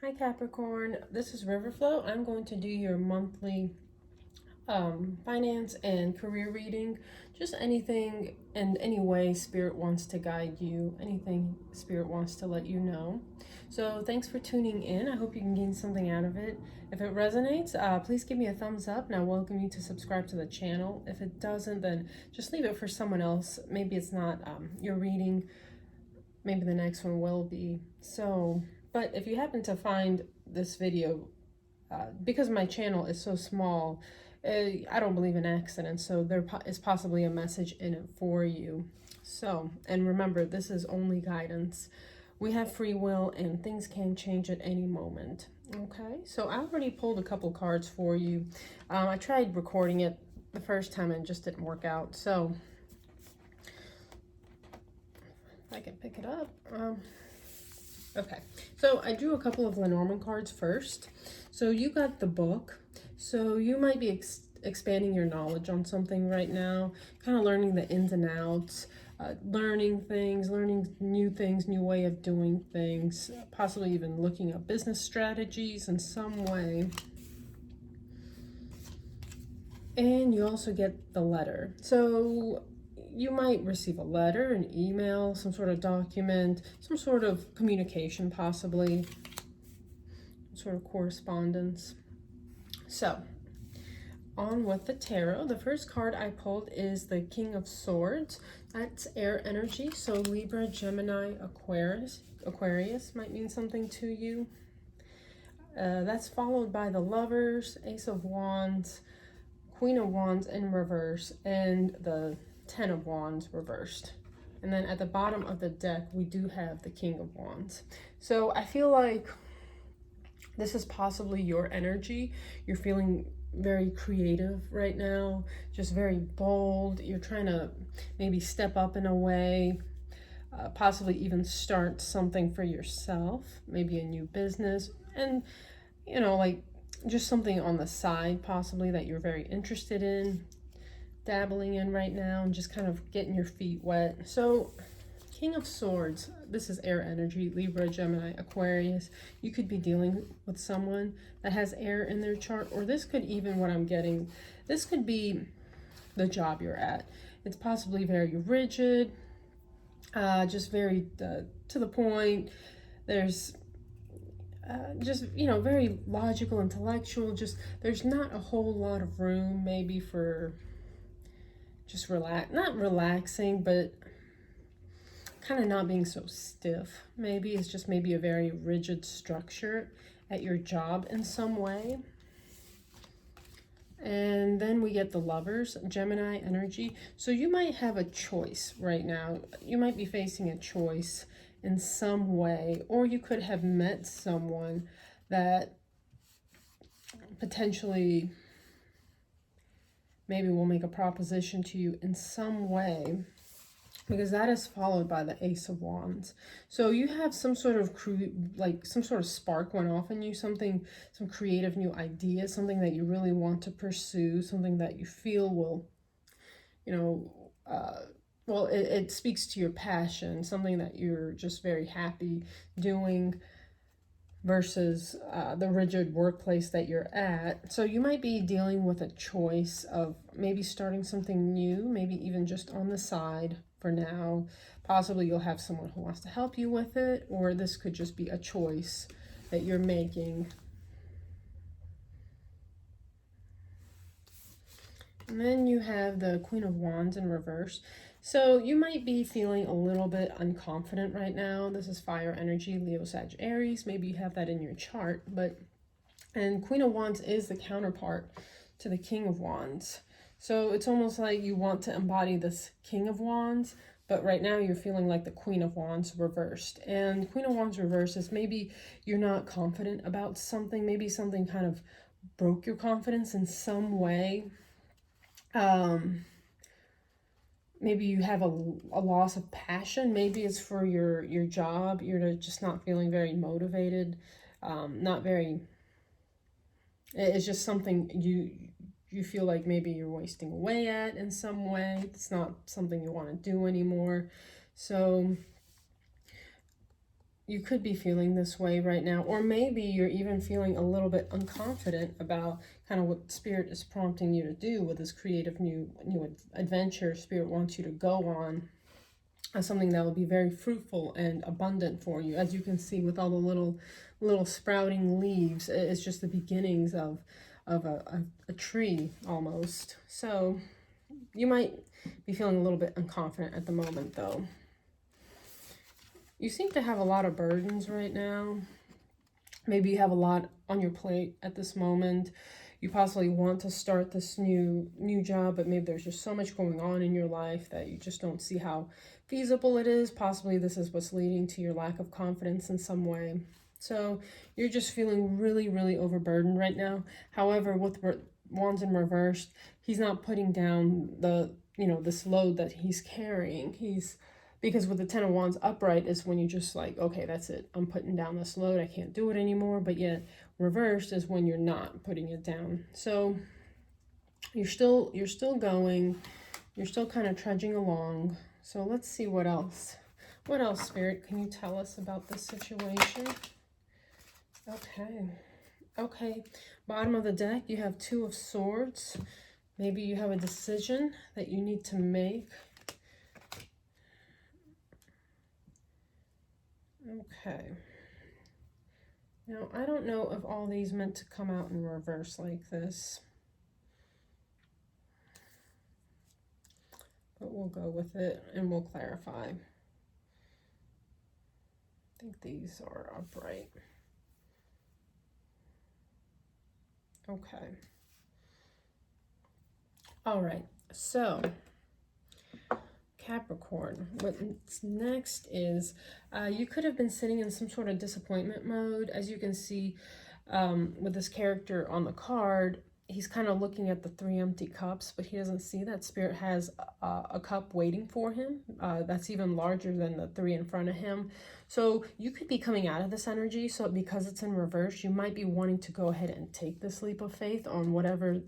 Hi Capricorn, this is Riverflow. I'm going to do your monthly finance and career reading. Just anything and any way Spirit wants to guide you, anything Spirit wants to let you know. So thanks for tuning in. I hope you can gain something out of it. If it resonates, please give me a thumbs up and I welcome you to subscribe to the channel. If it doesn't, then just leave it for someone else. Maybe it's not your reading. Maybe the next one will be. But if you happen to find this video, because my channel is so small, I don't believe in accidents, so there is possibly a message in it for you. So, and remember, this is only guidance. We have free will and things can change at any moment. Okay, so I already pulled a couple cards for you. I tried recording it the first time and it just didn't work out. So, if I can pick it up. Okay, so I drew a couple of Lenormand cards first. So you got the book. So you might be expanding your knowledge on something right now, kind of learning the ins and outs, learning new things, new way of doing things, possibly even looking at business strategies in some way. And you also get the letter. So you might receive a letter, an email, some sort of document, some sort of communication, possibly, sort of correspondence. So, on with the tarot. The first card I pulled is the King of Swords. That's air energy, so Libra, Gemini, Aquarius might mean something to you. That's followed by the Lovers, Ace of Wands, Queen of Wands in reverse, and the 10 of Wands reversed. And then at the bottom of the deck, we do have the King of Wands. So I feel like this is possibly your energy. You're feeling very creative right now, just very bold. You're trying to maybe step up in a way, possibly even start something for yourself, maybe a new business, and like just something on the side possibly that you're very interested in dabbling in right now and just kind of getting your feet wet. So King of Swords, this is air energy, Libra, Gemini, Aquarius. You could be dealing with someone that has air in their chart, or this could even, what I'm getting, this could be the job you're at. It's possibly very rigid, just very to the point. There's just, very logical, intellectual, just there's not a whole lot of room maybe for just not relaxing, but kind of not being so stiff. Maybe it's just maybe a very rigid structure at your job in some way. And then we get the Lovers, Gemini energy. So you might have a choice right now. You might be facing a choice in some way, or you could have met someone that potentially maybe will make a proposition to you in some way, because that is followed by the Ace of Wands. So you have some sort of some sort of spark went off in you, some creative new idea, something that you really want to pursue, something that you feel will, well, it speaks to your passion, something that you're just very happy doing versus the rigid workplace that you're at. So you might be dealing with a choice of maybe starting something new, maybe even just on the side for now. Possibly you'll have someone who wants to help you with it, or this could just be a choice that you're making. And then you have the Queen of Wands in reverse. So you might be feeling a little bit unconfident right now. This is fire energy, Leo, Sag, Aries. Maybe you have that in your chart, and Queen of Wands is the counterpart to the King of Wands. So it's almost like you want to embody this King of Wands, but right now you're feeling like the Queen of Wands reversed. And Queen of Wands reversed is maybe you're not confident about something. Maybe something kind of broke your confidence in some way. Maybe you have a loss of passion. Maybe it's for your job. You're just not feeling very motivated. It's just something you feel like maybe you're wasting away at in some way. It's not something you want to do anymore. So you could be feeling this way right now, or maybe you're even feeling a little bit unconfident about kind of what Spirit is prompting you to do with this creative new adventure Spirit wants you to go on. Something that will be very fruitful and abundant for you. As you can see with all the little sprouting leaves, it's just the beginnings of a tree almost. So you might be feeling a little bit unconfident at the moment though. You seem to have a lot of burdens right now. Maybe you have a lot on your plate at this moment. You possibly want to start this new job, but maybe there's just so much going on in your life that you just don't see how feasible it is. Possibly this is what's leading to your lack of confidence in some way. So you're just feeling really, really overburdened right now. However, with Wands in reversed, he's not putting down the, this load that he's carrying. Because with the Ten of Wands upright is when you just like, okay, that's it. I'm putting down this load. I can't do it anymore. But yet reversed is when you're not putting it down. So you're still going. You're still kind of trudging along. So let's see what else. What else, Spirit, can you tell us about this situation? Okay. Bottom of the deck, you have Two of Swords. Maybe you have a decision that you need to make. Okay. Now, I don't know if all these meant to come out in reverse like this. But we'll go with it and we'll clarify. I think these are upright. Okay. All right. So Capricorn, what's next is you could have been sitting in some sort of disappointment mode. As you can see with this character on the card, he's kind of looking at the 3 empty cups, but he doesn't see that Spirit has a cup waiting for him that's even larger than the 3 in front of him. So you could be coming out of this energy. So because it's in reverse, you might be wanting to go ahead and take this leap of faith on whatever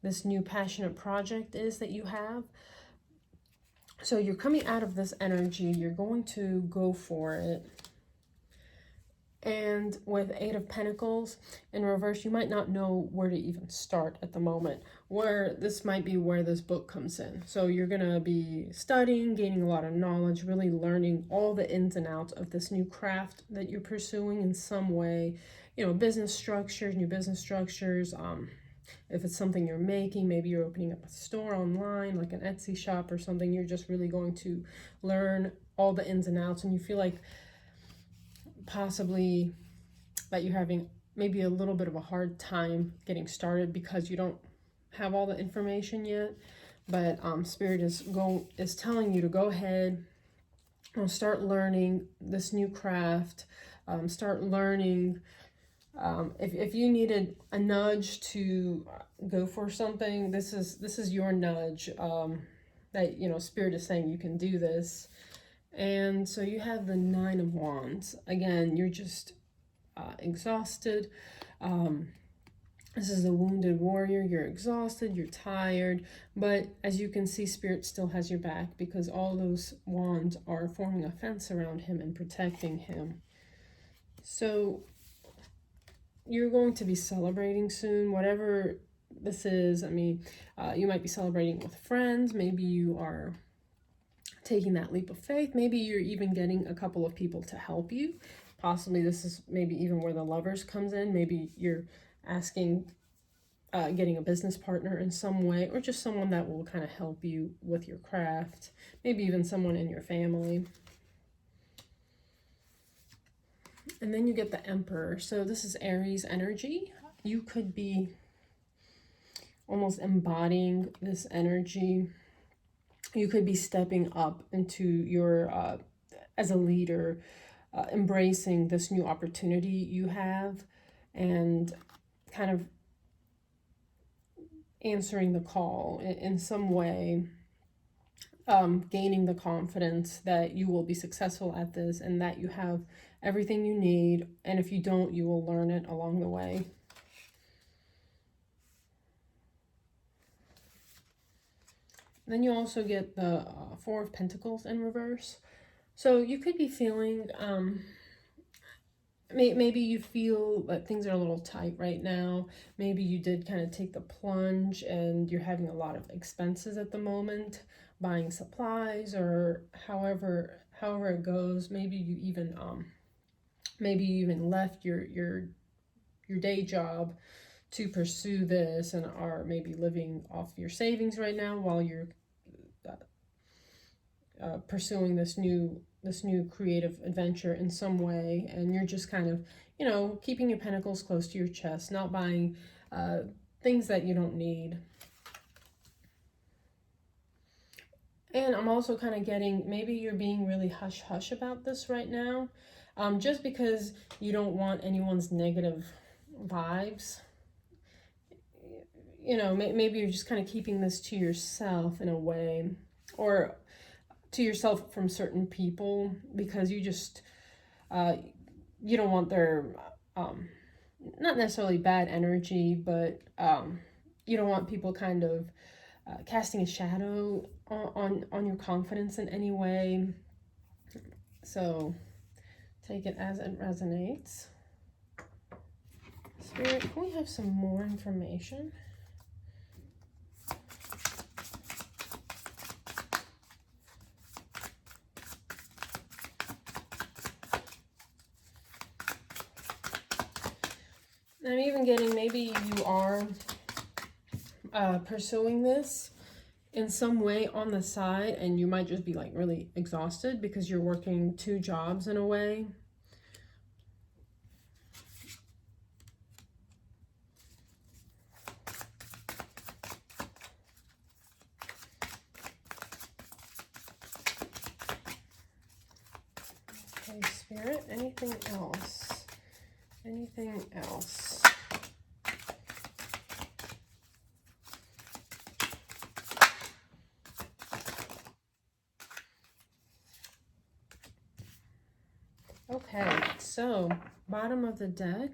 this new passionate project is that you have. So you're coming out of this energy, you're going to go for it. And with 8 of Pentacles in reverse, you might not know where to even start at the moment, where this might be where this book comes in. So you're going to be studying, gaining a lot of knowledge, really learning all the ins and outs of this new craft that you're pursuing in some way. Business structures, new business structures, if it's something you're making, maybe you're opening up a store online, like an Etsy shop or something, you're just really going to learn all the ins and outs, and you feel like possibly that you're having maybe a little bit of a hard time getting started because you don't have all the information yet. But Spirit is telling you to go ahead and start learning this new craft, start learning. If you needed a nudge to go for something, this is your nudge, that Spirit is saying you can do this. And so you have the 9 of Wands. Again, you're just exhausted. This is the wounded warrior. You're exhausted, you're tired, but as you can see, Spirit still has your back because all those wands are forming a fence around him and protecting him. So you're going to be celebrating soon, whatever this is. I mean, you might be celebrating with friends. Maybe you are taking that leap of faith. Maybe you're even getting a couple of people to help you. Possibly this is maybe even where the Lovers comes in. Maybe you're asking, getting a business partner in some way, or just someone that will kind of help you with your craft. Maybe even someone in your family. And then you get the Emperor. So this is Aries energy. You could be almost embodying this energy. You could be stepping up into your, as a leader, embracing this new opportunity you have and kind of answering the call in some way, gaining the confidence that you will be successful at this and that you have everything you need, and if you don't, you will learn it along the way. Then you also get the 4 of Pentacles in reverse. So you could be feeling maybe you feel that things are a little tight right now. Maybe you did kind of take the plunge and you're having a lot of expenses at the moment, buying supplies or however it goes. Maybe you even left your day job to pursue this and are maybe living off your savings right now while you're pursuing this new creative adventure in some way, and you're just kind of, keeping your pentacles close to your chest, not buying things that you don't need. And I'm also kind of getting, maybe you're being really hush-hush about this right now, just because you don't want anyone's negative vibes. Maybe you're just kind of keeping this to yourself in a way, or to yourself from certain people, because you just, you don't want their, not necessarily bad energy, but you don't want people kind of casting a shadow on your confidence in any way. So take it as it resonates. Spirit, can we have some more information? I'm even getting, maybe you are pursuing this in some way on the side, and you might just be like really exhausted because you're working 2 jobs in a way. Okay, Spirit, anything else? Anything else? Okay, so bottom of the deck,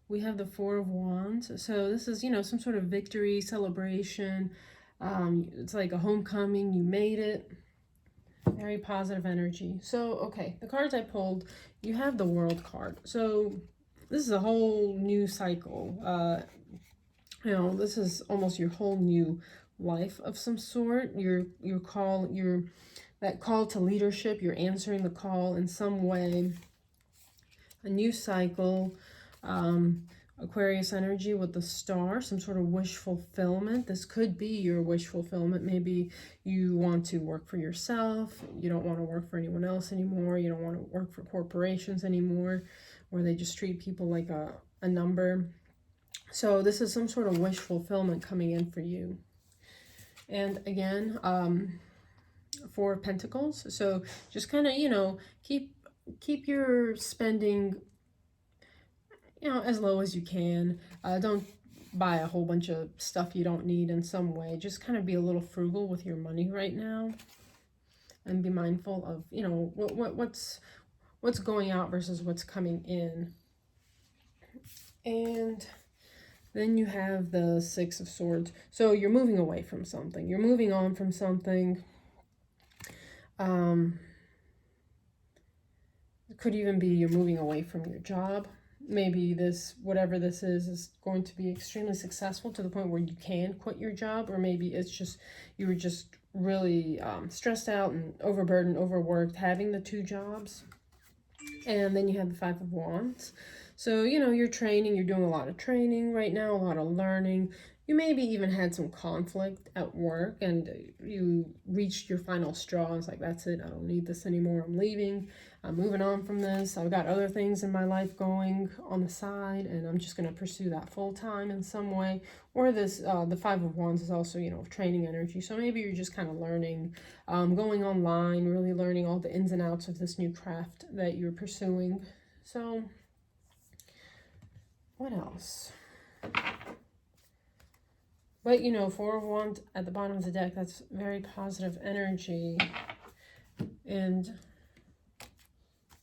we have the 4 of Wands. So this is, some sort of victory, celebration. It's like a homecoming. You made it. Very positive energy. So, okay, the cards I pulled, you have the World card. So this is a whole new cycle. This is almost your whole new life of some sort. Your call, that call to leadership, you're answering the call in some way. A new cycle, Aquarius energy with the star, some sort of wish fulfillment. This could be your wish fulfillment. Maybe you want to work for yourself. You don't want to work for anyone else anymore. You don't want to work for corporations anymore, where they just treat people like a number. So this is some sort of wish fulfillment coming in for you. And again, 4 of Pentacles. So just kind of, keep your spending, as low as you can. Don't buy a whole bunch of stuff you don't need in some way. Just kind of be a little frugal with your money right now, and be mindful of, what's going out versus what's coming in. And then you have the 6 of Swords. So you're moving away from something. You're moving on from something. It could even be you're moving away from your job. Maybe this, whatever this is going to be extremely successful to the point where you can quit your job. Or maybe it's just, you were just really stressed out and overburdened, overworked, having the 2 jobs. And then you have the 5 of Wands. So, you're training, you're doing a lot of training right now, a lot of learning. You maybe even had some conflict at work and you reached your final straw. It's like, that's it, I don't need this anymore, I'm leaving, I'm moving on from this. I've got other things in my life going on the side, and I'm just going to pursue that full time in some way. Or this, the 5 of Wands is also, training energy. So maybe you're just kind of learning, going online, really learning all the ins and outs of this new craft that you're pursuing. So what else? But, 4 of Wands at the bottom of the deck, that's very positive energy. And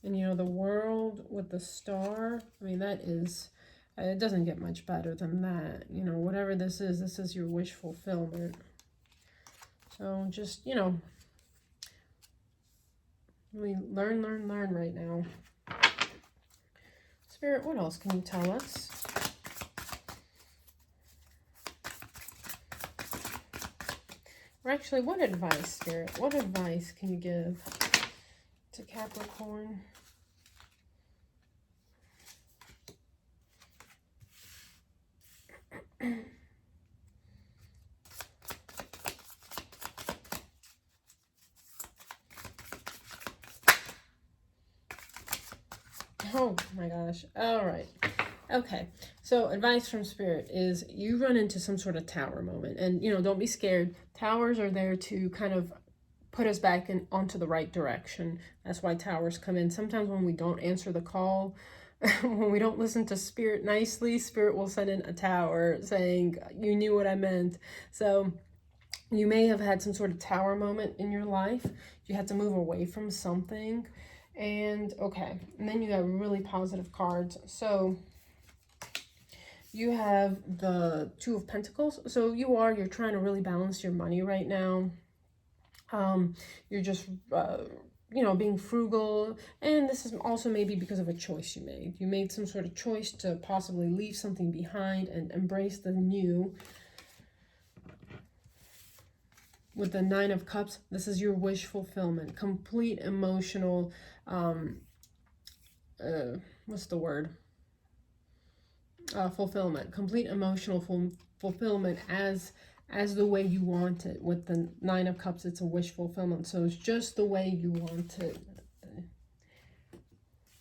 the World with the star, I mean, that is, it doesn't get much better than that. Whatever this is your wish fulfillment. So just, we learn right now. Spirit, what else can you tell us? Or actually, what advice, Spirit? What advice can you give to Capricorn? Oh my gosh. All right. Okay. So advice from Spirit is you run into some sort of tower moment, and don't be scared. Towers are there to kind of put us back onto the right direction. That's why towers come in. Sometimes when we don't answer the call, when we don't listen to Spirit nicely, Spirit will send in a tower saying, you knew what I meant. So you may have had some sort of tower moment in your life. You had to move away from something. And okay, and then you got really positive cards. So you have the Two of Pentacles. So you're trying to really balance your money right now. You're just being frugal, and this is also maybe because of a choice you made. You made some sort of choice to possibly leave something behind and embrace the new. With the Nine of Cups, this is your wish fulfillment, complete emotional, what's the word? Fulfillment, complete emotional fulfillment as the way you want it. With the Nine of Cups, it's a wish fulfillment, so it's just the way you want it.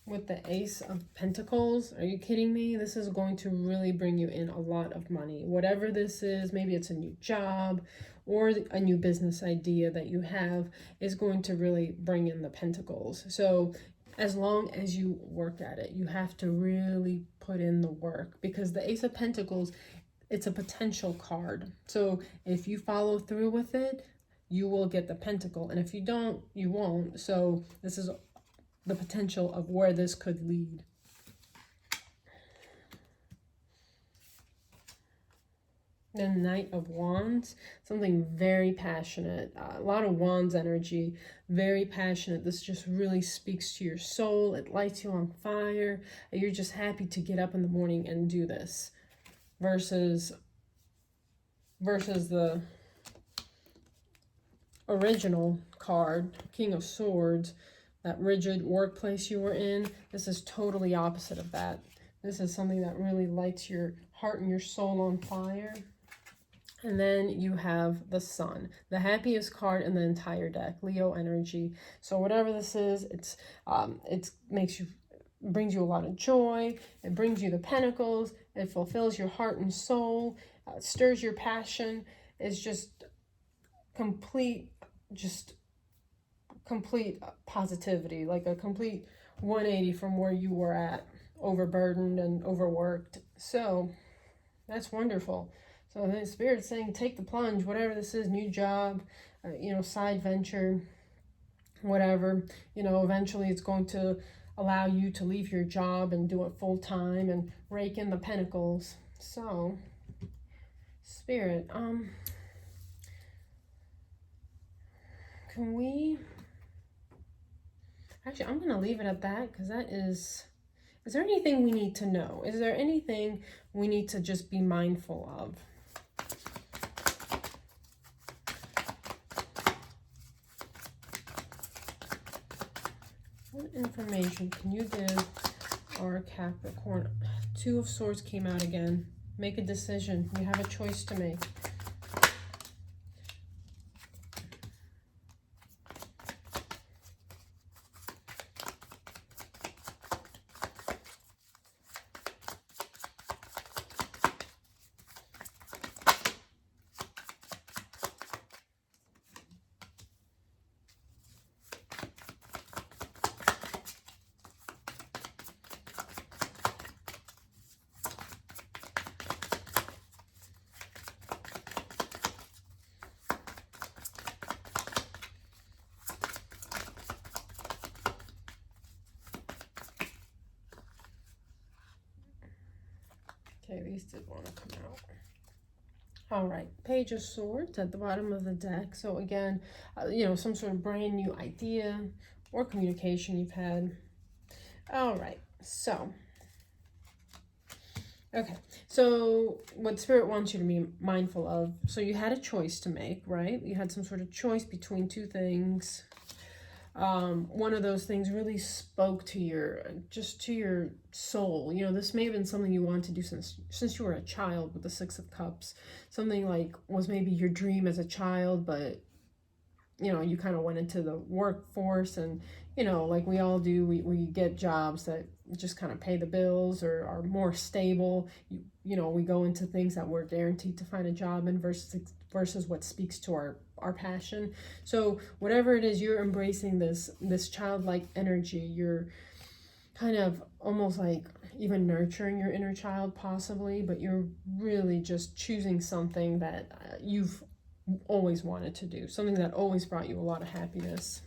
With the Ace of Pentacles, are you kidding me? This is going to really bring you in a lot of money. Whatever this is, maybe it's a new job or a new business idea that you have, is going to really bring in the Pentacles. So as long as you work at it, you have to really put in the work, because the Ace of Pentacles, it's a potential card. So if you follow through with it, you will get the Pentacle. And if you don't, you won't. So this is the potential of where this could lead. The Knight of Wands, something very passionate, a lot of Wands energy, very passionate. This just really speaks to your soul. It lights you on fire. You're just happy to get up in the morning and do this, versus the original card, King of Swords, that rigid workplace you were in. This is totally opposite of that. This is something that really lights your heart and your soul on fire. And then you have the Sun, the happiest card in the entire deck, Leo energy. So whatever this is, it brings you a lot of joy. It brings you the Pentacles. It fulfills your heart and soul. Stirs your passion. It's just complete positivity, like a complete 180 from where you were at, overburdened and overworked. So that's wonderful. So the Spirit's saying, take the plunge, whatever this is, new job, side venture, whatever. Eventually it's going to allow you to leave your job and do it full time and rake in the Pentacles. So Spirit, can we... Actually, I'm going to leave it at that, because that is there anything we need to know? Is there anything we need to just be mindful of? What information can you give our Capricorn? Two of Swords came out again. Make a decision. You have a choice to make. Okay, these did want to come out. All right, Page of Swords at the bottom of the deck. So again, some sort of brand new idea or communication you've had. All right, so Okay, so what Spirit wants you to be mindful of, so you had a choice to make, right? You had some sort of choice between two things. One of those things really spoke to your soul. You know, this may have been something you wanted to do since you were a child with the Six of Cups. Something like was maybe your dream as a child, but you know, you kind of went into the workforce and, you know, like we all do, we get jobs that just kind of pay the bills or are more stable. You know, we go into things that we're guaranteed to find a job in versus what speaks to our passion. So whatever it is, you're embracing this childlike energy. You're kind of almost like even nurturing your inner child possibly, but you're really just choosing something that you've always wanted to do, something that always brought you a lot of happiness.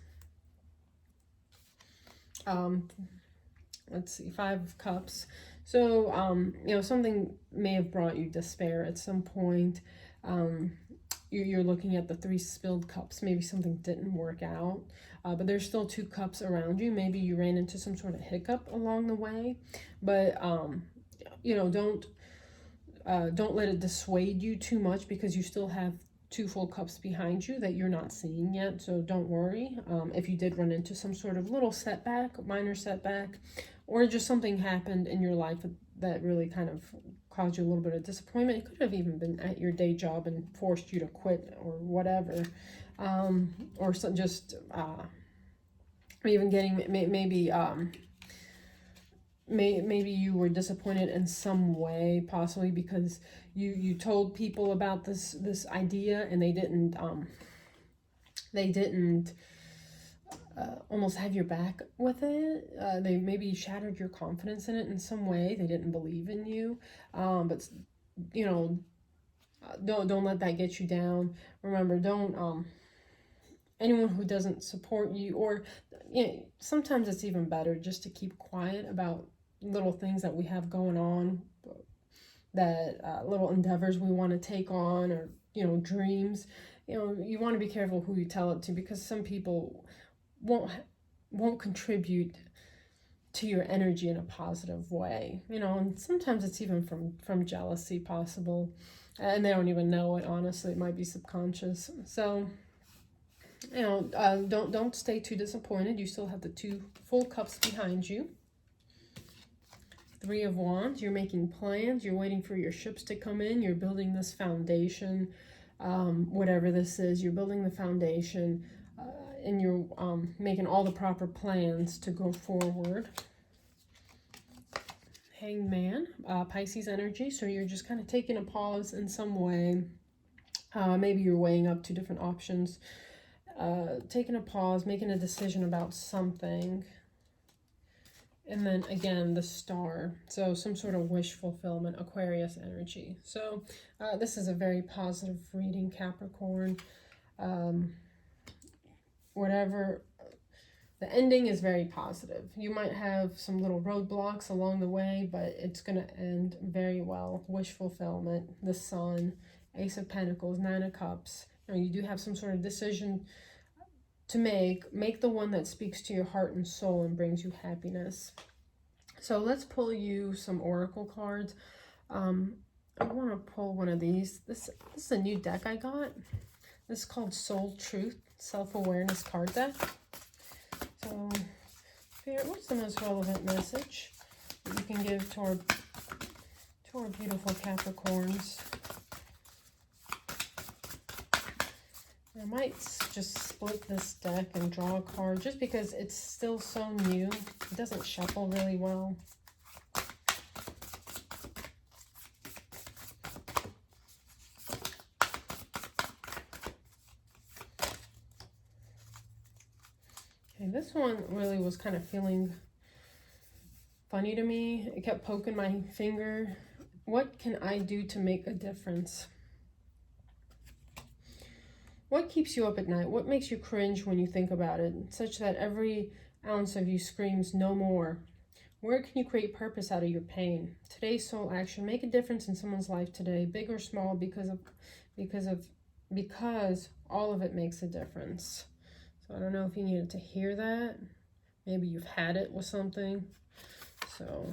Let's see, Five of Cups. So, you know, something may have brought you despair at some point. You're looking at the Three Spilled Cups. Maybe something didn't work out, but there's still two cups around you. Maybe you ran into some sort of hiccup along the way, but you know, don't let it dissuade you too much, because you still have two full cups behind you that you're not seeing yet. So don't worry if you did run into some sort of little setback, minor setback, or just something happened in your life that really kind of caused you a little bit of disappointment. It could have even been at your day job and forced you to quit or whatever, or so just even getting maybe you were disappointed in some way, possibly because you told people about this idea and they didn't almost have your back with it. They maybe shattered your confidence in it in some way. They didn't believe in you, but you know, don't let that get you down. Remember, don't anyone who doesn't support you, or you know, sometimes it's even better just to keep quiet about little things that we have going on, that little endeavors we want to take on, or you know, dreams. You know, you want to be careful who you tell it to, because some people won't contribute to your energy in a positive way, you know, and sometimes it's even from jealousy possible, and they don't even know it. Honestly, it might be subconscious. So you know, don't stay too disappointed. You still have the two full cups behind you. Three of Wands, you're making plans, you're waiting for your ships to come in, you're building this foundation, whatever this is, you're building the foundation, and you're making all the proper plans to go forward. Hanged Man, Pisces energy, so you're just kind of taking a pause in some way. Maybe you're weighing up two different options, taking a pause, making a decision about something. And then again, the Star, so some sort of wish fulfillment, Aquarius energy. So this is a very positive reading, Capricorn. Whatever, the ending is very positive. You might have some little roadblocks along the way, but it's going to end very well. Wish fulfillment, the Sun, Ace of Pentacles, Nine of Cups. You know, you do have some sort of decision to make the one that speaks to your heart and soul and brings you happiness. So let's pull you some oracle cards. I want to pull one of these. This is a new deck I got. This is called Soul Truth Self-Awareness card deck. So Spirit, what's the most relevant message that you can give to our beautiful Capricorns? I might just split this deck and draw a card, just because it's still so new. It doesn't shuffle really well. Okay, this one really was kind of feeling funny to me. It kept poking my finger. What can I do to make a difference? What keeps you up at night? What makes you cringe when you think about it, such that every ounce of you screams no more? Where can you create purpose out of your pain? Today's soul action. Make a difference in someone's life today, big or small, because all of it makes a difference. So I don't know if you needed to hear that. Maybe you've had it with something. So,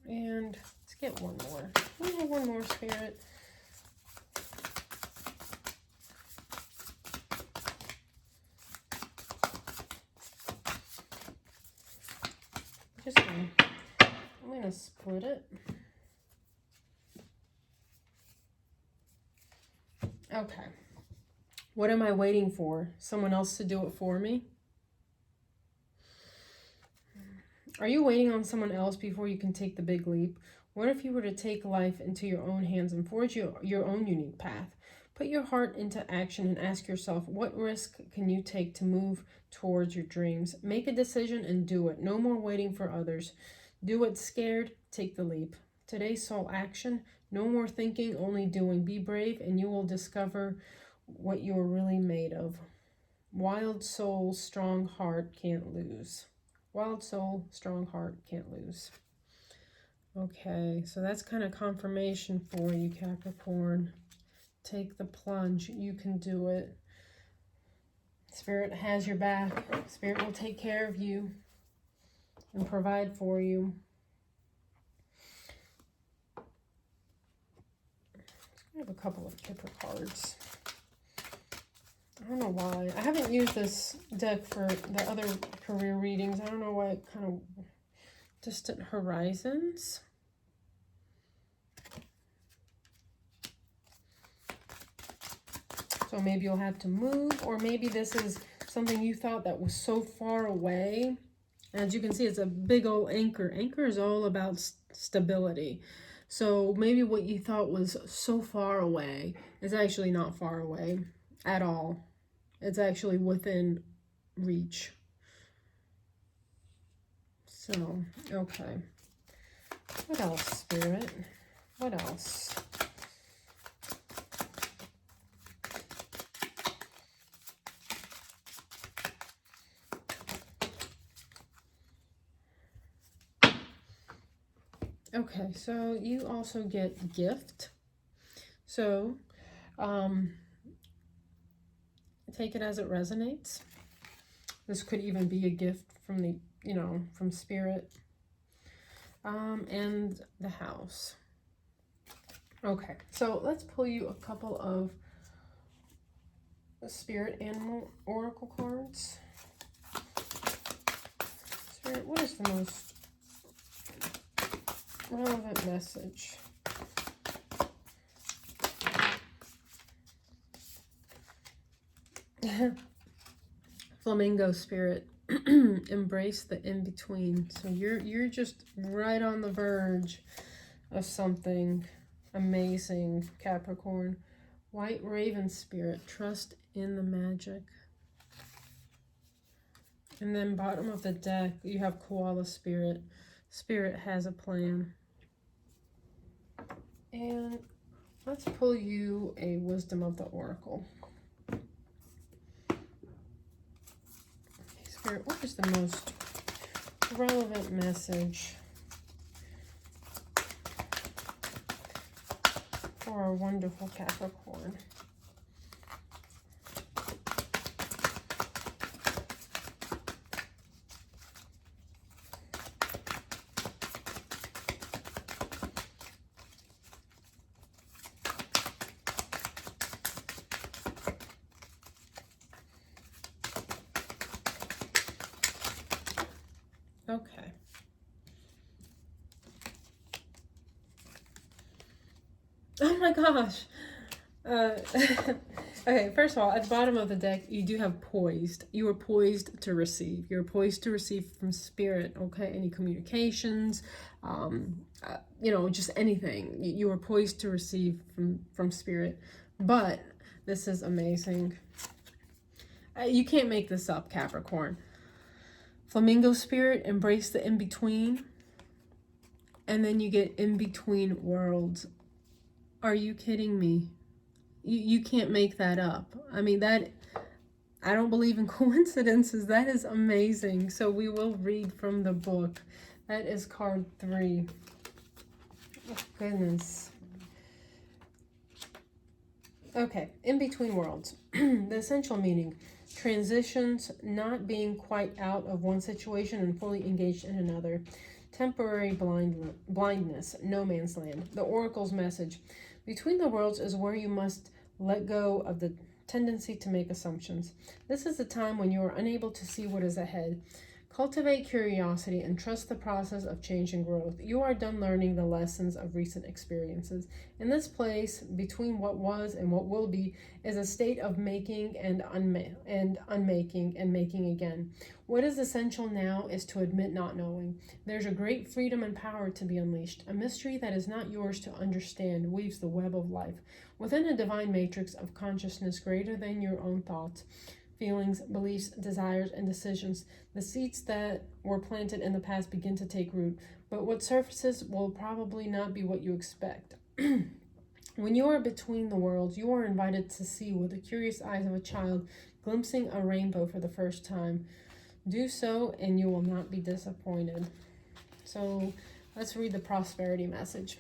and let's get one more. We have one more, Spirit. I'm going to split it. Okay. What am I waiting for? Someone else to do it for me? Are you waiting on someone else before you can take the big leap? What if you were to take life into your own hands and forge your own unique path? Put your heart into action and ask yourself, what risk can you take to move towards your dreams? Make a decision and do it. No more waiting for others. Do it scared, take the leap. Today's soul action, no more thinking, only doing. Be brave and you will discover what you are really made of. Wild soul, strong heart, can't lose. Wild soul, strong heart, can't lose. Okay, so that's kind of confirmation for you, Capricorn. Take the plunge. You can do it. Spirit has your back. Spirit will take care of you and provide for you. I have a couple of Kipper cards. I don't know why. I haven't used this deck for the other career readings. I don't know why it kind of distant horizons. So maybe you'll have to move, or maybe this is something you thought that was so far away. As you can see, it's a big old anchor. Anchor is all about stability. So maybe what you thought was so far away is actually not far away at all. It's actually within reach. So, okay. What else, Spirit? What else? Okay, so you also get gift. So, take it as it resonates. This could even be a gift from the, from Spirit. And the house. Okay, so let's pull you a couple of Spirit Animal Oracle cards. Spirit, what is the most relevant message? Flamingo, Spirit. Embrace the in-between. So you're just right on the verge of something amazing, Capricorn. White Raven, Spirit. Trust in the magic. And then bottom of the deck, you have Koala, Spirit. Spirit has a plan. And let's pull you a Wisdom of the Oracle. Spirit, what is the most relevant message for our wonderful Capricorn? Okay. Oh my gosh. Okay, first of all, at the bottom of the deck, you do have poised. You are poised to receive. You're poised to receive from Spirit, okay? Any communications, just anything. You are poised to receive from Spirit. But this is amazing. You can't make this up, Capricorn. Flamingo, Spirit, embrace the in-between. And then you get in-between worlds. Are you kidding me? You can't make that up. I mean, I don't believe in coincidences. That is amazing. So we will read from the book. That is card 3. Oh, goodness. Okay, in-between worlds. The essential meaning. Transitions, not being quite out of one situation and fully engaged in another. temporary blindness, no man's land. The oracle's message. Between the worlds is where you must let go of the tendency to make assumptions. This is the time when you are unable to see what is ahead. Cultivate curiosity and trust the process of change and growth. You are done learning the lessons of recent experiences. In this place, between what was and what will be, is a state of making and unmaking and making again. What is essential now is to admit not knowing. There's a great freedom and power to be unleashed. A mystery that is not yours to understand weaves the web of life within a divine matrix of consciousness greater than your own thoughts, feelings, beliefs, desires, and decisions. The seeds that were planted in the past begin to take root, but what surfaces will probably not be what you expect. When you are between the worlds, you are invited to see with the curious eyes of a child glimpsing a rainbow for the first time. Do so and you will not be disappointed. So let's read the prosperity message.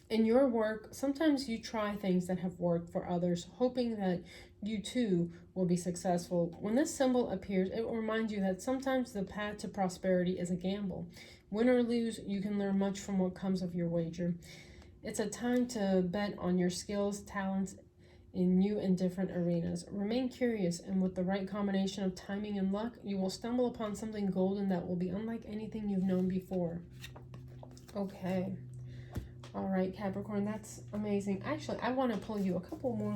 In your work, sometimes you try things that have worked for others, hoping that you too will be successful. When this symbol appears, it will remind you that sometimes the path to prosperity is a gamble. Win or lose, you can learn much from what comes of your wager. It's a time to bet on your skills, talents in new and different arenas. Remain curious, and with the right combination of timing and luck, you will stumble upon something golden that will be unlike anything you've known before. Okay. All right, Capricorn, that's amazing. Actually, I want to pull you a couple more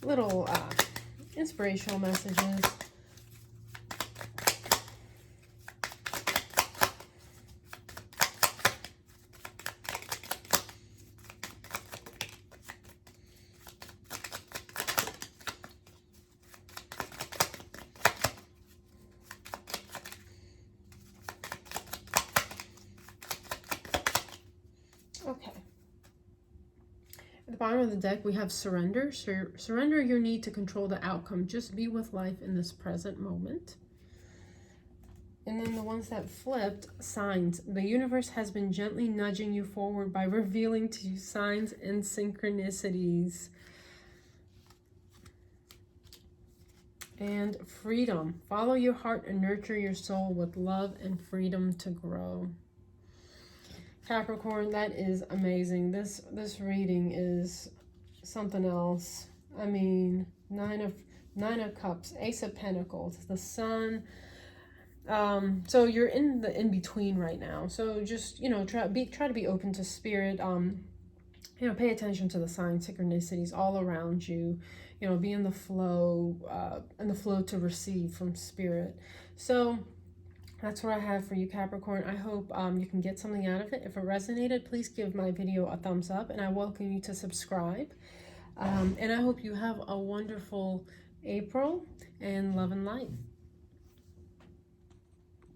little inspirational messages. Okay. At the bottom of the deck, we have surrender. Surrender your need to control the outcome. Just be with life in this present moment. And then the ones that flipped, signs. The universe has been gently nudging you forward by revealing to you signs and synchronicities. And freedom. Follow your heart and nurture your soul with love and freedom to grow. Capricorn, that is amazing. This reading is something else. I mean, Nine of Cups, Ace of Pentacles, the Sun. So you're in the in-between right now. So just, try to be open to spirit. Pay attention to the signs, synchronicities all around you. Be in the flow to receive from spirit. So that's what I have for you, Capricorn. I hope you can get something out of it. If it resonated, please give my video a thumbs up, and I welcome you to subscribe. And I hope you have a wonderful April, and love and light.